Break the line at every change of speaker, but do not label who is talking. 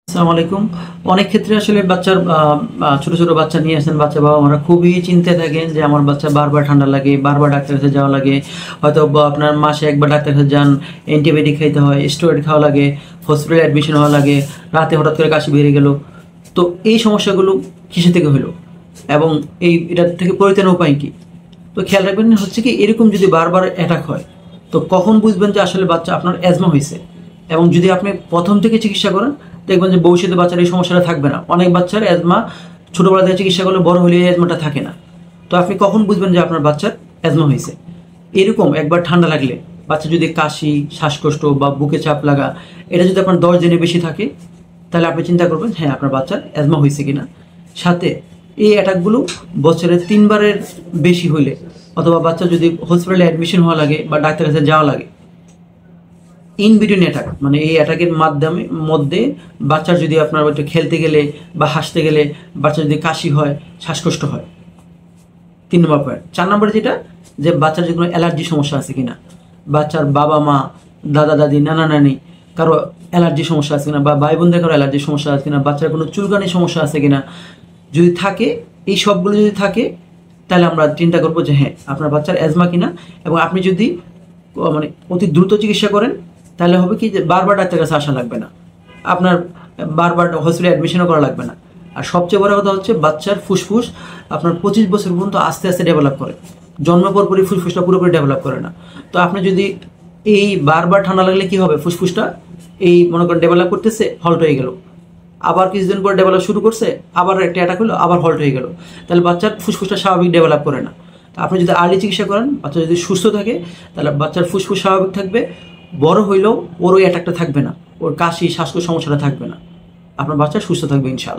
আসসালামু আলাইকুম। অনেক ক্ষেত্রে আসলে বাচ্চার ছোট ছোট বাচ্চা নিয়ে আসেন, বাচ্চা বাবা মারা খুবই চিন্তায় থাকেন যে আমার বাচ্চা বারবার ঠান্ডা লাগে, বারবার ডাক্তার কাছে যাওয়া লাগে। হয়তো বা আপনার মাসে একবার ডাক্তার কাছে যান, অ্যান্টিবায়োটিক খাইতে হয়, স্টেরয়েড খাওয়া লাগে, হসপিটালে অ্যাডমিশন হওয়া লাগে, রাতে হঠাৎ করে কাশি বেড়ে গেল। তো এই সমস্যাগুলো কিসে থেকে হলো এবং এটার থেকে পরিত্রাণের উপায় কি? তো খেয়াল রাখবেন হচ্ছে কি, এরকম যদি বারবার অ্যাটাক হয় তো কখন বুঝবেন যে আসলে বাচ্চা আপনার অ্যাজমা হয়েছে। এবং যদি আপনি প্রথম থেকে চিকিৎসা করেন, দেখবেন যে ভবিষ্যতে বাচ্চার এই সমস্যাটা থাকবে না। অনেক বাচ্চার অ্যাজমা ছোটোবেলা থেকে চিকিৎসা করলে বড় হলে এই অ্যাজমাটা থাকে না। তো আপনি কখন বুঝবেন যে আপনার বাচ্চার অ্যাজমা হয়েছে? এরকম একবার ঠান্ডা লাগলে, বাচ্চা যদি কাশি, শ্বাসকষ্ট বা বুকে চাপ লাগা, এটা যদি আপনার 10 দিনের বেশি থাকে, তাহলে আপনি চিন্তা করবেন হ্যাঁ আপনার বাচ্চার অ্যাজমা হয়েছে কিনা। সাথে এই অ্যাটাকগুলো বছরে 3বারের বেশি হইলে, অথবা বাচ্চা যদি হসপিটালে অ্যাডমিশন হওয়া লাগে বা ডাক্তারের কাছে যাওয়া লাগে, ইন বিটুইন অ্যাটাক মানে এই অ্যাটাকের মধ্যে বাচ্চার যদি আপনার একটু খেলতে গেলে বা হাসতে গেলে বাচ্চার যদি কাশি হয়, শ্বাসকষ্ট হয়, 3 নম্বর পয়েন্ট। 4 নম্বরে যেটা, যে বাচ্চার যে কোনো অ্যালার্জি সমস্যা আছে কিনা, বাচ্চার বাবা মা, দাদা দাদি, নানা নানি কারো অ্যালার্জি সমস্যা আছে কিনা, বা ভাই বোনদের কারো অ্যালার্জির সমস্যা আছে কিনা, বাচ্চার কোনো চুলকানির সমস্যা আছে কিনা। যদি থাকে, এই সবগুলো যদি থাকে, তাহলে আমরা চিন্তা করবো যে হ্যাঁ আপনার বাচ্চার অ্যাজমা কিনা। এবং আপনি যদি মানে অতি দ্রুত চিকিৎসা করেন, তাহলে হবে কি যে বারবার ডাক্তারের কাছে আসা লাগবে না, আপনার বারবার হসপিটালে অ্যাডমিশনও করা লাগবে না। আর সবচেয়ে বড় কথা হচ্ছে, বাচ্চার ফুসফুস আপনার 25 বছর পর্যন্ত আস্তে আস্তে ডেভেলপ করে, জন্মের পরপরই ফুসফুসটা পুরোপুরি ডেভেলপ করে না। তো আপনি যদি এই বারবার ঠান্ডা লাগলে কি হবে, ফুসফুসটা এই মনে করেন ডেভেলপ করতেছে, হল্ট হয়ে গেল, আবার কিছুদিন পর ডেভেলপ শুরু করছে, আবার একটা অ্যাটাক হলো, আবার হল্ট হয়ে গেল, তাহলে বাচ্চার ফুসফুসটা স্বাভাবিক ডেভেলপ করে না। তো আপনি যদি আর্লি চিকিৎসা করেন, বাচ্চা যদি সুস্থ থাকে, তাহলে বাচ্চার ফুসফুস স্বাভাবিক থাকবে, বড় হইলেও ওর ওই অ্যাটাকটা থাকবে না, ওর কাশি শ্বাসকষ্ট সমস্যাটা থাকবে না, আপনার বাচ্চা সুস্থ থাকবে ইনশাআল্লাহ।